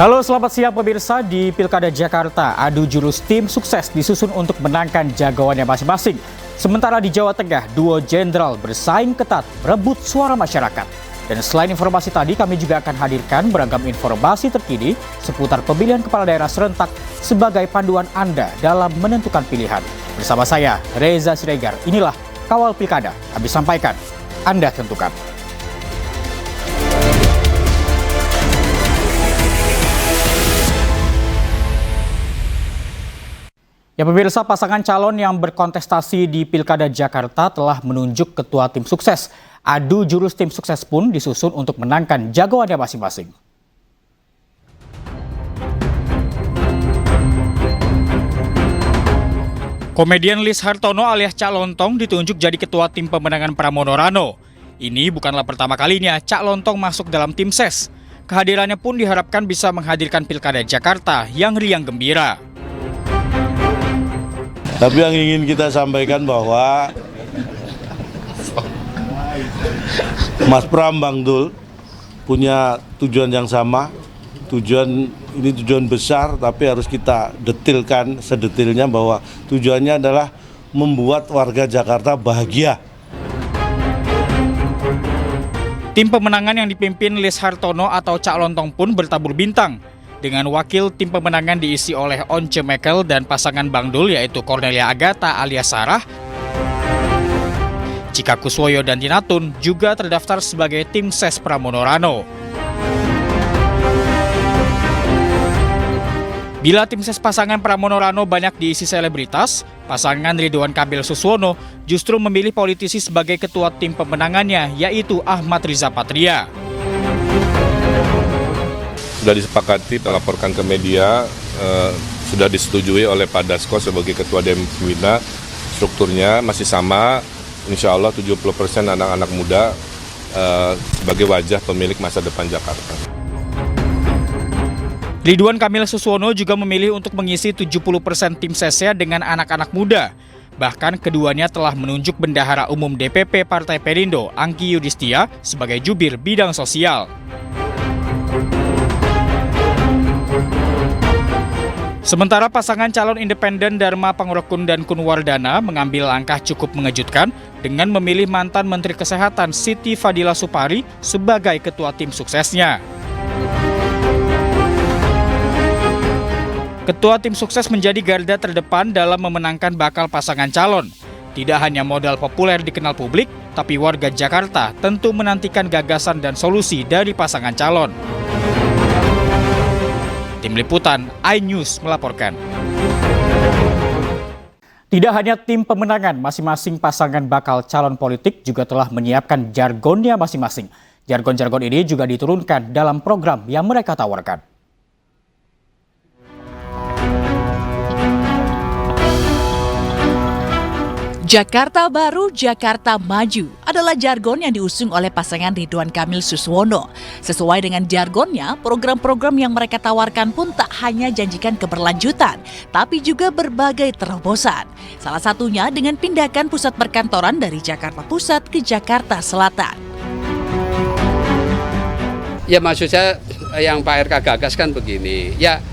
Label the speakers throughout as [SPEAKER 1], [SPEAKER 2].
[SPEAKER 1] Halo, selamat siang pemirsa. Di Pilkada Jakarta, adu jurus tim sukses disusun untuk menangkan jagoannya masing-masing. Sementara di Jawa Tengah, duo jenderal bersaing ketat merebut suara masyarakat. Dan selain informasi tadi, kami juga akan hadirkan beragam informasi terkini seputar pemilihan kepala daerah serentak sebagai panduan Anda dalam menentukan pilihan. Bersama saya, Reza Siregar. Inilah Kawal Pilkada. Kami sampaikan, Anda tentukan. Ya pemirsa, pasangan calon yang berkontestasi di Pilkada Jakarta telah menunjuk ketua tim sukses. Adu jurus tim sukses pun disusun untuk menangkan jagoannya masing-masing. Komedian Lis Hartono alias Cak Lontong ditunjuk jadi ketua tim pemenangan Pramono Rano. Ini bukanlah pertama kalinya Cak Lontong masuk dalam tim ses. Kehadirannya pun diharapkan bisa menghadirkan Pilkada Jakarta yang riang gembira.
[SPEAKER 2] Tapi yang ingin kita sampaikan bahwa Mas Pram, Bang Dul punya tujuan yang sama. Tujuan besar, tapi harus kita detilkan sedetilnya bahwa tujuannya adalah membuat warga Jakarta bahagia.
[SPEAKER 1] Tim pemenangan yang dipimpin Lis Hartono atau Cak Lontong pun bertabur bintang. Dengan wakil tim pemenangan diisi oleh Once Mekel dan pasangan Bang Dul yaitu Cornelia Agatha alias Sarah. Cika Kuswoyo dan Tinatun juga terdaftar sebagai tim ses Pramono Rano. Bila tim ses pasangan Pramono Rano banyak diisi selebritas, pasangan Ridwan Kamil Suswono justru memilih politisi sebagai ketua tim pemenangannya yaitu Ahmad Riza Patria.
[SPEAKER 3] Sudah disepakati, terlaporkan ke media, sudah disetujui oleh Pak Dasko sebagai Ketua Dewan Pembina. Strukturnya masih sama, insya Allah 70% anak-anak muda sebagai wajah pemilik masa depan Jakarta.
[SPEAKER 1] Ridwan Kamil Suswono juga memilih untuk mengisi 70% tim sesnya dengan anak-anak muda. Bahkan keduanya telah menunjuk Bendahara Umum DPP Partai Perindo, Angki Yudhistia, sebagai jubir bidang sosial. Sementara pasangan calon independen Dharma Pangrekun dan Kunwardana mengambil langkah cukup mengejutkan dengan memilih mantan Menteri Kesehatan Siti Fadila Supari sebagai ketua tim suksesnya. Ketua tim sukses menjadi garda terdepan dalam memenangkan bakal pasangan calon. Tidak hanya modal populer dikenal publik, tapi warga Jakarta tentu menantikan gagasan dan solusi dari pasangan calon. Tim Liputan iNews melaporkan. Tidak hanya tim pemenangan, masing-masing pasangan bakal calon politik juga telah menyiapkan jargonnya masing-masing. Jargon-jargon ini juga diturunkan dalam program yang mereka tawarkan.
[SPEAKER 4] Jakarta Baru, Jakarta Maju adalah jargon yang diusung oleh pasangan Ridwan Kamil Suswono. Sesuai dengan jargonnya, program-program yang mereka tawarkan pun tak hanya janjikan keberlanjutan, tapi juga berbagai terobosan. Salah satunya dengan pindahkan pusat perkantoran dari Jakarta Pusat ke Jakarta Selatan.
[SPEAKER 5] Ya maksud saya yang Pak RK gagas kan begini, ya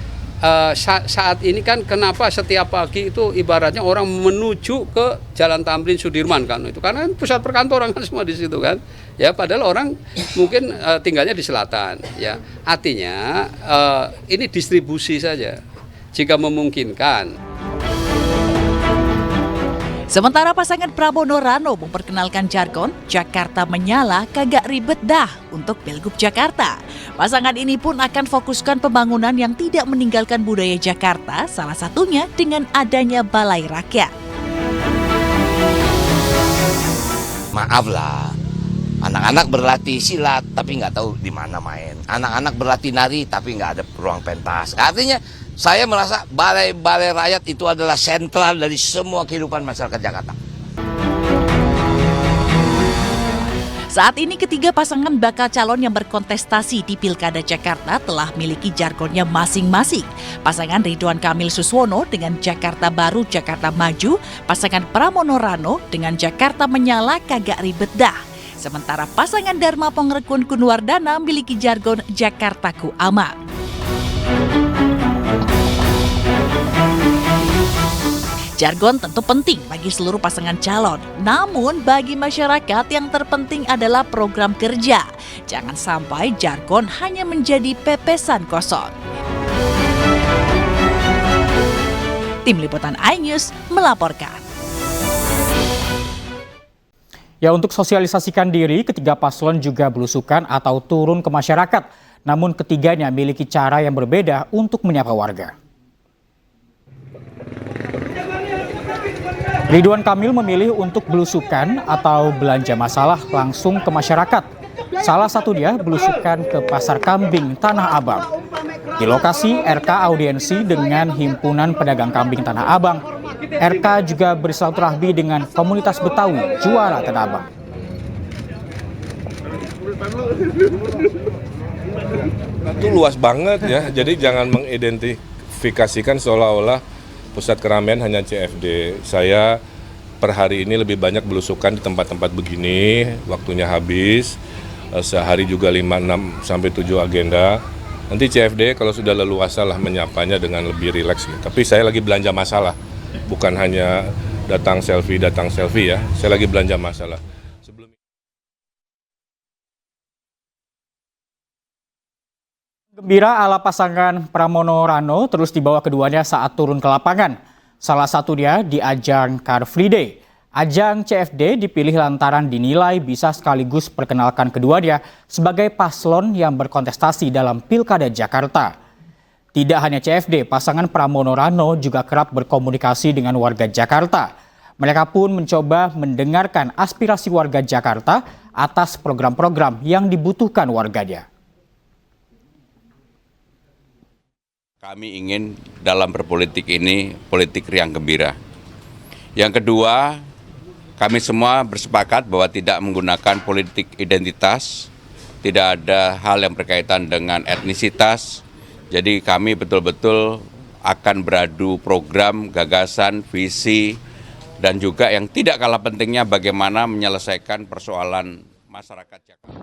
[SPEAKER 5] saat ini kan kenapa setiap pagi itu ibaratnya orang menuju ke Jalan Tamrin Sudirman kan itu karena pusat perkantoran kan semua di situ kan ya padahal orang mungkin tinggalnya di selatan ya artinya ini distribusi saja jika memungkinkan.
[SPEAKER 4] Sementara pasangan Pramono Rano memperkenalkan jargon Jakarta Menyala Kagak Ribet Dah untuk Pilgub Jakarta. Pasangan ini pun akan fokuskan pembangunan yang tidak meninggalkan budaya Jakarta, salah satunya dengan adanya Balai Rakyat.
[SPEAKER 6] Maaflah, anak-anak berlatih silat tapi nggak tahu di mana main. Anak-anak berlatih nari tapi nggak ada ruang pentas. Artinya saya merasa balai-balai rakyat itu adalah sentral dari semua kehidupan masyarakat Jakarta.
[SPEAKER 4] Saat ini ketiga pasangan bakal calon yang berkontestasi di Pilkada Jakarta telah memiliki jargonnya masing-masing. Pasangan Ridwan Kamil Suswono dengan Jakarta Baru, Jakarta Maju, pasangan Pramono Rano dengan Jakarta Menyala Kagak Ribet Dah. Sementara pasangan Dharma Pangrekun Kunwardana memiliki jargon Jakartaku Aman. Jargon tentu penting bagi seluruh pasangan calon, namun bagi masyarakat yang terpenting adalah program kerja. Jangan sampai jargon hanya menjadi pepesan kosong. Tim Liputan iNews melaporkan.
[SPEAKER 1] Ya, untuk sosialisasikan diri, ketiga paslon juga belusukan atau turun ke masyarakat. Namun ketiganya memiliki cara yang berbeda untuk menyapa warga. Ridwan Kamil memilih untuk belusukan atau belanja masalah langsung ke masyarakat. Salah satu dia belusukan ke Pasar Kambing Tanah Abang. Di lokasi, RK audiensi dengan Himpunan Pedagang Kambing Tanah Abang. RK juga bersilaturahmi dengan komunitas Betawi Juara Tanah Abang.
[SPEAKER 3] Itu luas banget ya, jadi jangan mengidentifikasikan seolah-olah pusat keramaian hanya CFD. Saya per hari ini lebih banyak belusukan di tempat-tempat begini, waktunya habis, sehari juga 5, 6, sampai 7 agenda. Nanti CFD kalau sudah leluasa lah menyapanya dengan lebih rileks. Tapi saya lagi belanja masalah, bukan hanya datang selfie ya, saya lagi belanja masalah.
[SPEAKER 1] Gembira ala pasangan Pramono Rano terus dibawa keduanya saat turun ke lapangan. Salah satu dia di ajang Car Free Day. Ajang CFD dipilih lantaran dinilai bisa sekaligus perkenalkan keduanya sebagai paslon yang berkontestasi dalam Pilkada Jakarta. Tidak hanya CFD, pasangan Pramono Rano juga kerap berkomunikasi dengan warga Jakarta. Mereka pun mencoba mendengarkan aspirasi warga Jakarta atas program-program yang dibutuhkan warganya.
[SPEAKER 7] Kami ingin dalam berpolitik ini politik riang gembira. Yang kedua, kami semua bersepakat bahwa tidak menggunakan politik identitas, tidak ada hal yang berkaitan dengan etnisitas. Jadi kami betul-betul akan beradu program, gagasan, visi, dan juga yang tidak kalah pentingnya bagaimana menyelesaikan persoalan masyarakat Jakarta.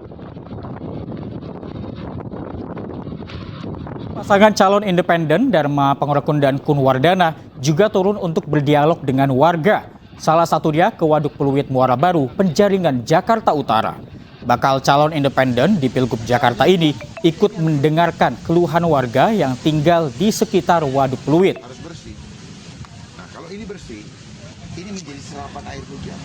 [SPEAKER 1] Pasangan calon independen Dharma Pangerekun dan Kun Wardana juga turun untuk berdialog dengan warga. Salah satu dia ke Waduk Pluit Muara Baru, Penjaringan, Jakarta Utara. Bakal calon independen di Pilgub Jakarta ini ikut mendengarkan keluhan warga yang tinggal di sekitar Waduk Pluit.
[SPEAKER 8] Harus bersih. Nah, kalau ini bersih, ini menjadi serapan air hujan.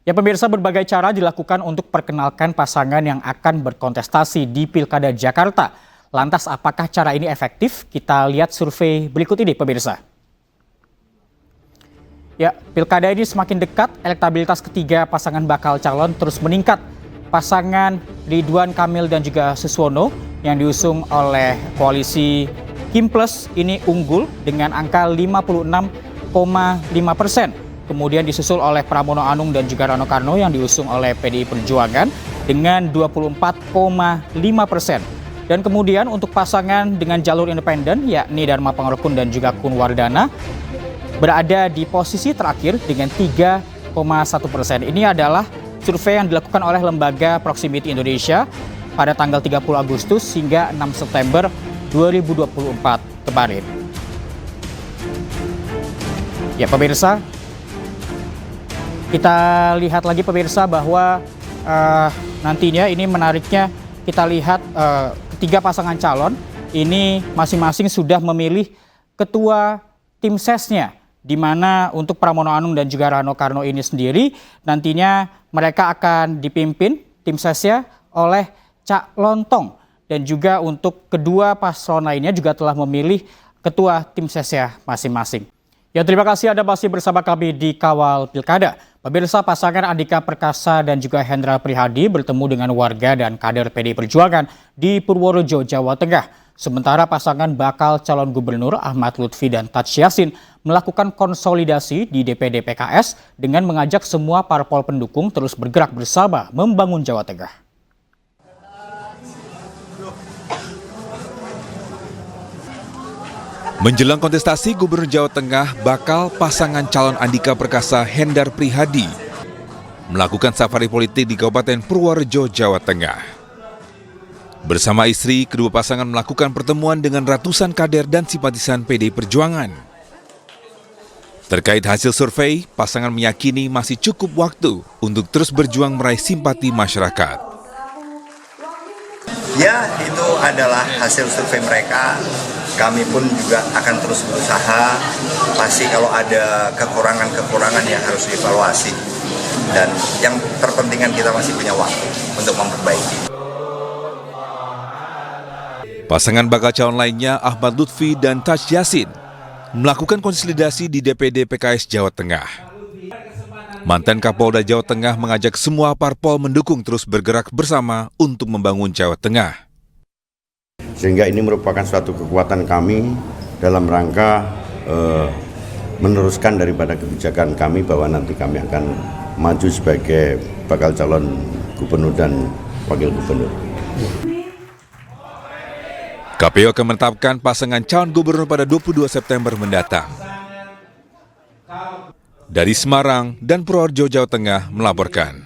[SPEAKER 1] Ya pemirsa, berbagai cara dilakukan untuk perkenalkan pasangan yang akan berkontestasi di Pilkada Jakarta. Lantas apakah cara ini efektif? Kita lihat survei berikut ini pemirsa. Ya, Pilkada ini semakin dekat, elektabilitas ketiga pasangan bakal calon terus meningkat. Pasangan Ridwan Kamil dan juga Suswono yang diusung oleh koalisi Kim Plus ini unggul dengan angka 56,5%. Kemudian disusul oleh Pramono Anung dan juga Rano Karno yang diusung oleh PDI Perjuangan dengan 24,5%. Dan kemudian untuk pasangan dengan jalur independen yakni Dharma Pangerekun dan juga Kun Wardana berada di posisi terakhir dengan 3,1%. Ini adalah survei yang dilakukan oleh lembaga Proximity Indonesia pada tanggal 30 Agustus hingga 6 September 2024 kemarin. Ya pemirsa, kita lihat lagi pemirsa bahwa nantinya ini menariknya kita lihat ketiga pasangan calon ini masing-masing sudah memilih ketua tim sesnya, di mana untuk Pramono Anung dan juga Rano Karno ini sendiri nantinya mereka akan dipimpin tim sesnya oleh Cak Lontong, dan juga untuk kedua paslon lainnya juga telah memilih ketua tim sesnya masing-masing. Ya, terima kasih Anda masih bersama kami di Kawal Pilkada. Pemirsa, pasangan Andika Perkasa dan juga Hendra Prihadi bertemu dengan warga dan kader PDI Perjuangan di Purworejo, Jawa Tengah. Sementara pasangan bakal calon gubernur Ahmad Lutfi dan Taj Yassin melakukan konsolidasi di DPD PKS dengan mengajak semua parpol pendukung terus bergerak bersama membangun Jawa Tengah.
[SPEAKER 9] Menjelang kontestasi Gubernur Jawa Tengah, bakal pasangan calon Andika Perkasa Hendar Prihadi melakukan safari politik di Kabupaten Purworejo, Jawa Tengah. Bersama istri, kedua pasangan melakukan pertemuan dengan ratusan kader dan simpatisan PDI Perjuangan. Terkait hasil survei, pasangan meyakini masih cukup waktu untuk terus berjuang meraih simpati masyarakat.
[SPEAKER 8] Ya, itu adalah hasil survei mereka. Kami pun juga akan terus berusaha. Pasti kalau ada kekurangan-kekurangan yang harus dievaluasi. Dan yang terpenting kan kita masih punya waktu untuk memperbaiki.
[SPEAKER 9] Pasangan bakal calon lainnya Ahmad Lutfi dan Taj Yassin melakukan konsolidasi di DPD PKS Jawa Tengah. Mantan Kapolda Jawa Tengah mengajak semua parpol mendukung terus bergerak bersama untuk membangun Jawa Tengah.
[SPEAKER 10] Sehingga ini merupakan suatu kekuatan kami dalam rangka meneruskan daripada kebijakan kami bahwa nanti kami akan maju sebagai bakal calon gubernur dan wakil gubernur.
[SPEAKER 9] KPU akan menetapkan pasangan calon gubernur pada 22 September mendatang. Dari Semarang dan Purworejo, Jawa Tengah melaporkan.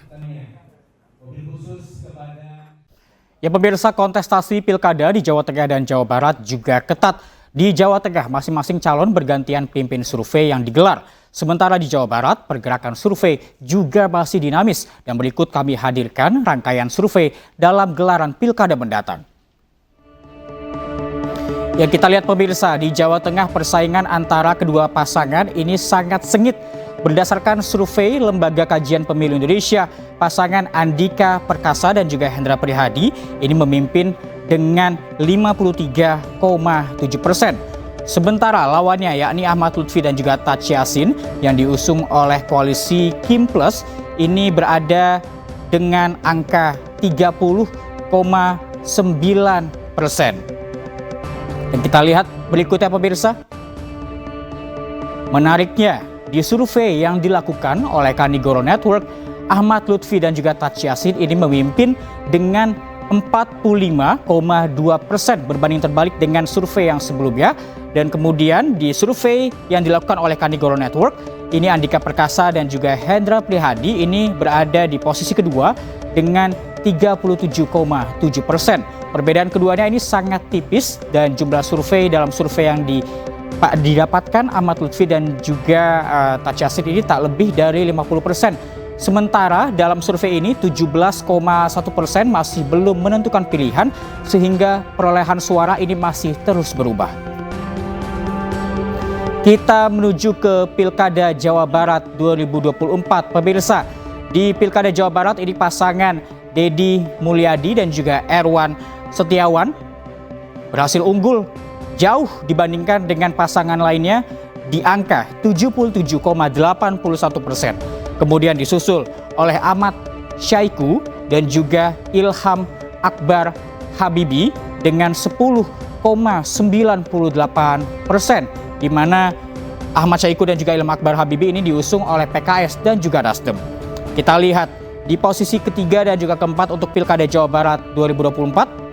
[SPEAKER 1] Ya pemirsa, kontestasi pilkada di Jawa Tengah dan Jawa Barat juga ketat. Di Jawa Tengah masing-masing calon bergantian pimpin survei yang digelar. Sementara di Jawa Barat pergerakan survei juga masih dinamis. Dan berikut kami hadirkan rangkaian survei dalam gelaran pilkada mendatang. Ya kita lihat pemirsa, di Jawa Tengah persaingan antara kedua pasangan ini sangat sengit. Berdasarkan survei Lembaga Kajian Pemilu Indonesia, pasangan Andika Perkasa dan juga Hendra Prihadi ini memimpin dengan 53,7%. Sementara lawannya yakni Ahmad Lutfi dan juga Taj Yassin yang diusung oleh koalisi Kim Plus ini berada dengan angka 30,9%. Dan kita lihat berikutnya pemirsa. Menariknya, di survei yang dilakukan oleh Kanigoro Network, Ahmad Lutfi dan juga Taj Yassin ini memimpin dengan 45,2% berbanding terbalik dengan survei yang sebelumnya. Dan kemudian di survei yang dilakukan oleh Kanigoro Network, ini Andika Perkasa dan juga Hendra Prihadi ini berada di posisi kedua dengan 37,7%. Perbedaan keduanya ini sangat tipis dan jumlah survei dalam survei yang didapatkan Ahmad Lutfi dan juga Taj Yassin ini tak lebih dari 50%. Sementara dalam survei ini 17,1% masih belum menentukan pilihan sehingga perolehan suara ini masih terus berubah. Kita menuju ke Pilkada Jawa Barat 2024. Pemirsa, di Pilkada Jawa Barat ini pasangan Deddy Mulyadi dan juga Erwan Setiawan berhasil unggul jauh dibandingkan dengan pasangan lainnya di angka 77,81%. Kemudian disusul oleh Ahmad Syaiqo dan juga Ilham Akbar Habibi dengan 10,98%, di mana Ahmad Syaiqo dan juga Ilham Akbar Habibi ini diusung oleh PKS dan juga Nasdem. Kita lihat di posisi ketiga dan juga keempat untuk Pilkada Jawa Barat 2024.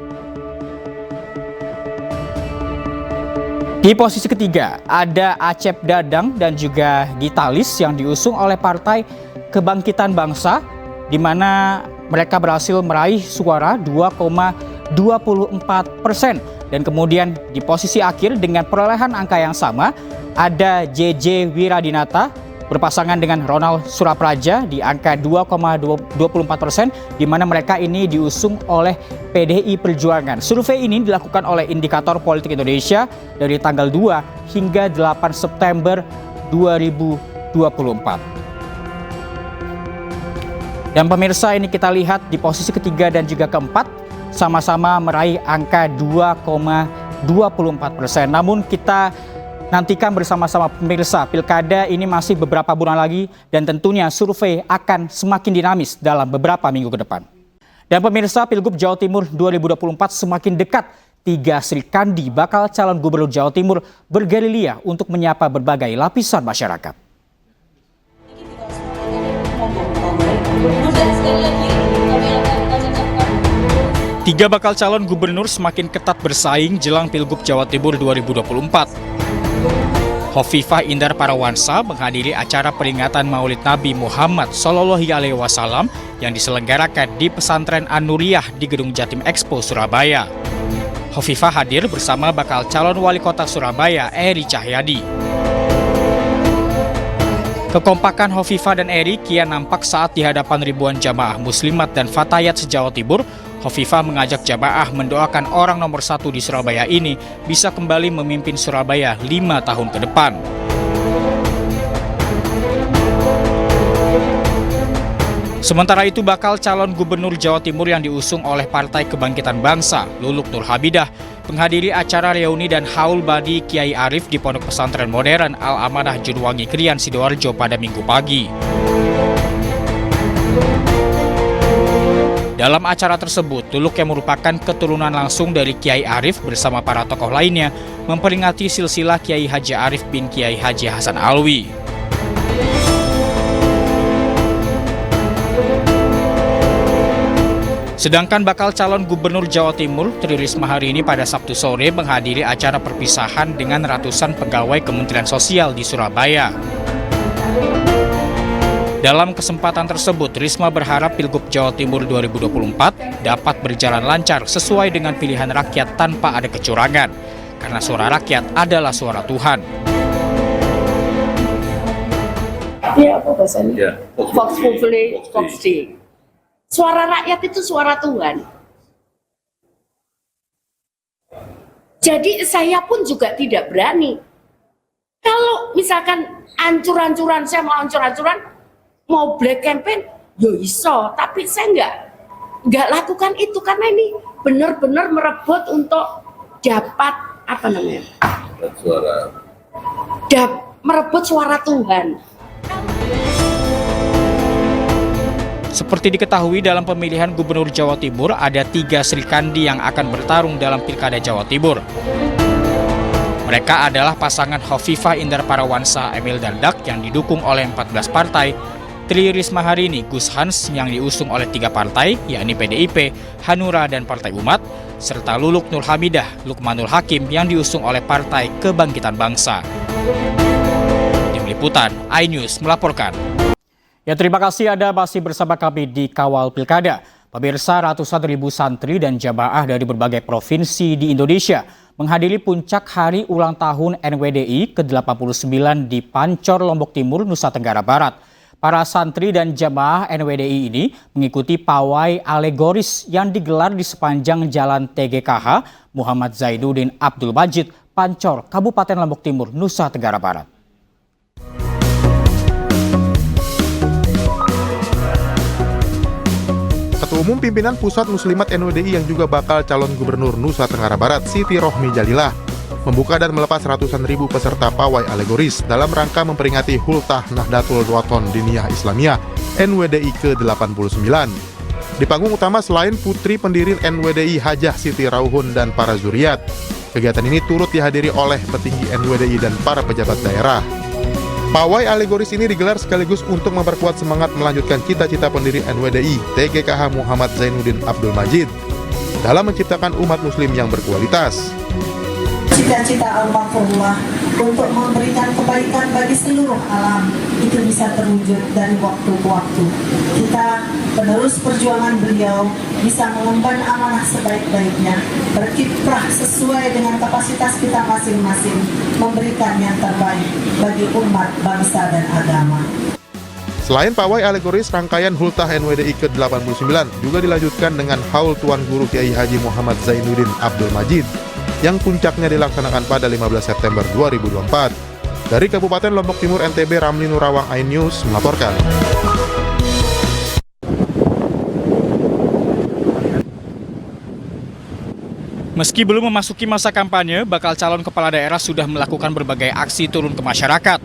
[SPEAKER 1] Di posisi ketiga ada Acep Dadang dan juga Gitalis yang diusung oleh Partai Kebangkitan Bangsa, di mana mereka berhasil meraih suara 2,24%. Dan kemudian di posisi akhir dengan perolehan angka yang sama ada JJ Wiradinata berpasangan dengan Ronald Surapraja di angka 2,24%, di mana mereka ini diusung oleh PDI Perjuangan. Survei ini dilakukan oleh Indikator Politik Indonesia dari tanggal 2 hingga 8 September 2024. Dan pemirsa, ini kita lihat di posisi ketiga dan juga keempat sama-sama meraih angka 2,24%. Namun kita nantikan bersama-sama pemirsa, pilkada ini masih beberapa bulan lagi dan tentunya survei akan semakin dinamis dalam beberapa minggu ke depan. Dan pemirsa, Pilgub Jawa Timur 2024 semakin dekat. 3 Sri Kandi bakal calon gubernur Jawa Timur bergerilya untuk menyapa berbagai lapisan masyarakat. Tiga bakal calon gubernur semakin ketat bersaing jelang Pilgub Jawa Timur 2024. Hovifah Indar Parawansa menghadiri acara peringatan Maulid Nabi Muhammad SAW yang diselenggarakan di Pesantren An-Nuriyah di Gedung Jatim Expo, Surabaya. Hovifah hadir bersama bakal calon wali kota Surabaya, Eri Cahyadi. Kekompakan Hovifah dan Eri kian nampak saat di hadapan ribuan jamaah muslimat dan fatayat se-Jawa Timur. Hovifah mengajak jamaah mendoakan orang nomor 1 di Surabaya ini bisa kembali memimpin Surabaya 5 tahun ke depan. Sementara itu, bakal calon gubernur Jawa Timur yang diusung oleh Partai Kebangkitan Bangsa, Luluk Nur Hamidah, menghadiri acara reuni dan haul badi Kiai Arif di Pondok Pesantren Modern Al-Amanah Jurwangi Krian, Sidoarjo pada Minggu pagi. Dalam acara tersebut, Luluk yang merupakan keturunan langsung dari Kiai Arif bersama para tokoh lainnya memperingati silsilah Kiai Haji Arif bin Kiai Haji Hasan Alwi. Sedangkan bakal calon gubernur Jawa Timur, Tri Risma hari ini pada Sabtu sore menghadiri acara perpisahan dengan ratusan pegawai Kementerian Sosial di Surabaya. Dalam kesempatan tersebut, Risma berharap Pilgub Jawa Timur 2024 dapat berjalan lancar sesuai dengan pilihan rakyat tanpa ada kecurangan, karena suara rakyat adalah suara Tuhan.
[SPEAKER 11] Ya, apa bahasanya? Vox Populi, Vox Dei. Suara rakyat itu suara Tuhan. Jadi saya pun juga tidak berani. Kalau misalkan ancur-ancuran, saya mau ancur-ancuran, mau black campaign, yo iso. Tapi saya nggak lakukan itu karena ini benar-benar merebut untuk dapat apa namanya? Merebut suara Tuhan.
[SPEAKER 1] Seperti diketahui, dalam pemilihan Gubernur Jawa Timur ada 3 Srikandi yang akan bertarung dalam Pilkada Jawa Timur. Mereka adalah pasangan Hovifah Indar Parawansa Emil Dardak yang didukung oleh 14 partai, Tri Risma hari ini Gus Hans yang diusung oleh 3 partai, yakni PDIP, Hanura, dan Partai Umat, serta Luluk Nur Hamidah, Lukmanul Hakim yang diusung oleh Partai Kebangkitan Bangsa. Tim Liputan, iNews melaporkan. Ya, terima kasih Anda masih bersama kami di Kawal Pilkada. Pemirsa, ratusan ribu santri dan jamaah dari berbagai provinsi di Indonesia menghadiri puncak hari ulang tahun NWDI ke-89 di Pancor, Lombok Timur, Nusa Tenggara Barat. Para santri dan jamaah NWDI ini mengikuti pawai alegoris yang digelar di sepanjang Jalan TGKH Muhammad Zainuddin Abdul Majid, Pancor, Kabupaten Lombok Timur, Nusa Tenggara Barat.
[SPEAKER 12] Ketua Umum Pimpinan Pusat Muslimat NWDI yang juga bakal calon gubernur Nusa Tenggara Barat, Siti Rohmi Jalilah, membuka dan melepas ratusan ribu peserta pawai alegoris dalam rangka memperingati Hultah Nahdlatul Wathon Diniyah Islamiyah NWDI ke-89. Di panggung utama selain putri pendiri NWDI Hajah Siti Rauhun dan para zuriat, kegiatan ini turut dihadiri oleh petinggi NWDI dan para pejabat daerah. Pawai alegoris ini digelar sekaligus untuk memperkuat semangat melanjutkan cita-cita pendiri NWDI TGKH Muhammad Zainuddin Abdul Majid dalam menciptakan umat muslim yang berkualitas.
[SPEAKER 13] Cita-cita almarhumah untuk memberikan kebaikan bagi seluruh alam itu bisa terwujud dari waktu ke waktu. Kita penerus perjuangan beliau bisa mengemban amanah sebaik-baiknya, berkiprah sesuai dengan kapasitas kita masing-masing, memberikan yang terbaik bagi umat, bangsa, dan agama.
[SPEAKER 12] Selain pawai alegoris, rangkaian Hultah NWDI ke-89 juga dilanjutkan dengan haul Tuan Guru Kiai Haji Muhammad Zainuddin Abdul Majid yang puncaknya dilaksanakan pada 15 September 2024. Dari Kabupaten Lombok Timur NTB, Ramli Nurawang, iNews melaporkan.
[SPEAKER 1] Meski belum memasuki masa kampanye, bakal calon kepala daerah sudah melakukan berbagai aksi turun ke masyarakat.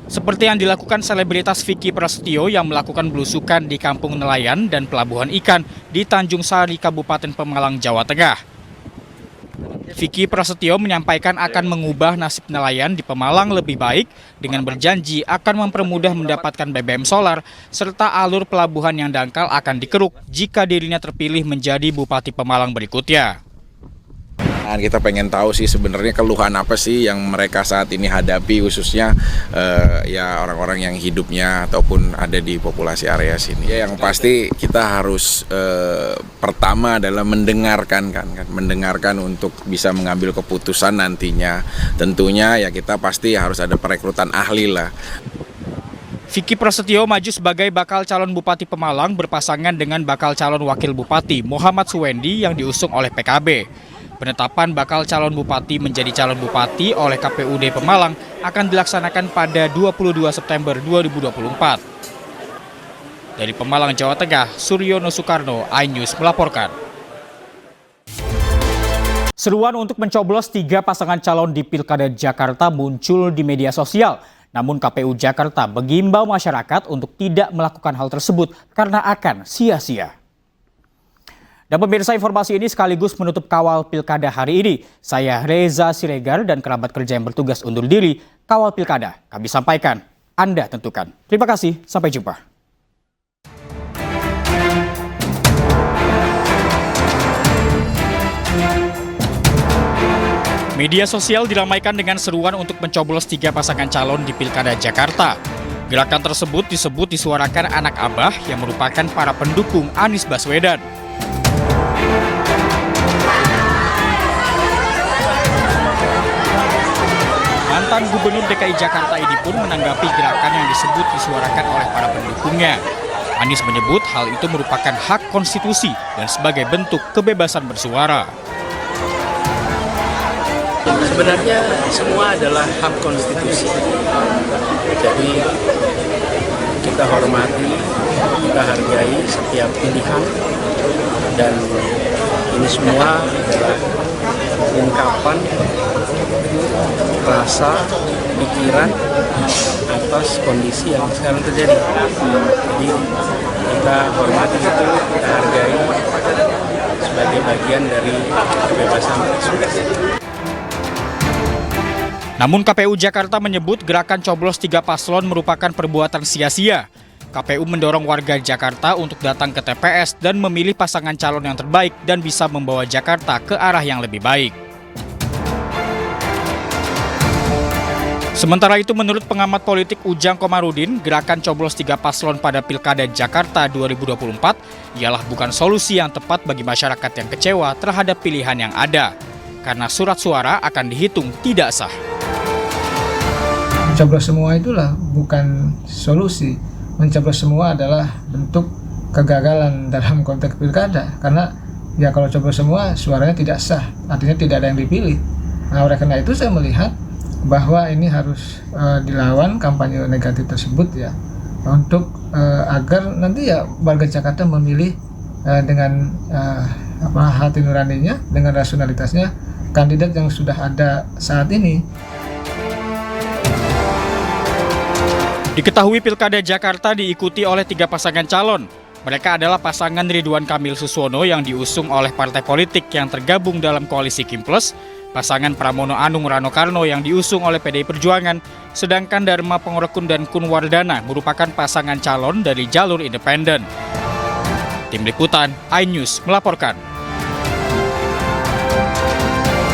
[SPEAKER 1] Seperti yang dilakukan selebritas Vicky Prasetyo yang melakukan belusukan di Kampung Nelayan dan Pelabuhan Ikan di Tanjung Sari, Kabupaten Pemalang, Jawa Tengah. Vicky Prasetyo menyampaikan akan mengubah nasib nelayan di Pemalang lebih baik dengan berjanji akan mempermudah mendapatkan BBM solar serta alur pelabuhan yang dangkal akan dikeruk jika dirinya terpilih menjadi Bupati Pemalang berikutnya.
[SPEAKER 14] Nah, kita pengen tahu sih sebenarnya keluhan apa sih yang mereka saat ini hadapi, khususnya ya orang-orang yang hidupnya ataupun ada di populasi area sini. Ya, yang pasti kita harus pertama adalah mendengarkan mendengarkan untuk bisa mengambil keputusan nantinya. Tentunya ya kita pasti harus ada perekrutan ahli lah.
[SPEAKER 1] Vicky Prasetyo maju sebagai bakal calon Bupati Pemalang berpasangan dengan bakal calon Wakil Bupati Muhammad Suwendi yang diusung oleh PKB. Penetapan bakal calon Bupati menjadi calon Bupati oleh KPUD Pemalang akan dilaksanakan pada 22 September 2024. Dari Pemalang, Jawa Tengah, Suryono Soekarno, iNews melaporkan. Seruan untuk mencoblos 3 pasangan calon di Pilkada Jakarta muncul di media sosial. Namun KPU Jakarta mengimbau masyarakat untuk tidak melakukan hal tersebut karena akan sia-sia. Dan pemirsa, informasi ini sekaligus menutup kawal Pilkada hari ini. Saya Reza Siregar dan kerabat kerja yang bertugas undur diri. Kawal Pilkada kami sampaikan, Anda tentukan. Terima kasih, sampai jumpa. Media sosial diramaikan dengan seruan untuk mencoblos 3 pasangan calon di Pilkada Jakarta. Gerakan tersebut disebut disuarakan anak abah yang merupakan para pendukung Anies Baswedan. Mantan Gubernur DKI Jakarta ini pun menanggapi gerakan yang disebut disuarakan oleh para pendukungnya. Anies menyebut hal itu merupakan hak konstitusi dan sebagai bentuk kebebasan bersuara.
[SPEAKER 15] Sebenarnya semua adalah hak konstitusi. Jadi kita hormati, kita hargai setiap pilihan, dan ini semua adalah ungkapan rasa, pikiran atas kondisi yang sekarang terjadi. Jadi kita hormati itu, kita hargai sebagai bagian dari kebebasan berekspresi.
[SPEAKER 1] Namun KPU Jakarta menyebut gerakan coblos 3 paslon merupakan perbuatan sia-sia. KPU mendorong warga Jakarta untuk datang ke TPS dan memilih pasangan calon yang terbaik dan bisa membawa Jakarta ke arah yang lebih baik. Sementara itu, menurut pengamat politik Ujang Komarudin, gerakan coblos 3 paslon pada Pilkada Jakarta 2024 ialah bukan solusi yang tepat bagi masyarakat yang kecewa terhadap pilihan yang ada, karena surat suara akan dihitung tidak sah.
[SPEAKER 16] Mencoblos semua itulah bukan solusi. Mencoblos semua adalah bentuk kegagalan dalam konteks pilkada. Karena ya kalau coblos semua suaranya tidak sah, artinya tidak ada yang dipilih. Nah, oleh karena itu saya melihat bahwa ini harus dilawan kampanye negatif tersebut ya, untuk agar nanti ya warga Jakarta memilih dengan hati nuraninya, dengan rasionalitasnya kandidat yang sudah ada saat ini.
[SPEAKER 1] Diketahui Pilkada Jakarta diikuti oleh 3 pasangan calon. Mereka adalah pasangan Ridwan Kamil Suswono yang diusung oleh partai politik yang tergabung dalam koalisi Kim Plus, pasangan Pramono Anung Rano Karno yang diusung oleh PDI Perjuangan, sedangkan Dharma Pangorekun dan Kun Wardana merupakan pasangan calon dari jalur independen. Tim Liputan, iNews melaporkan.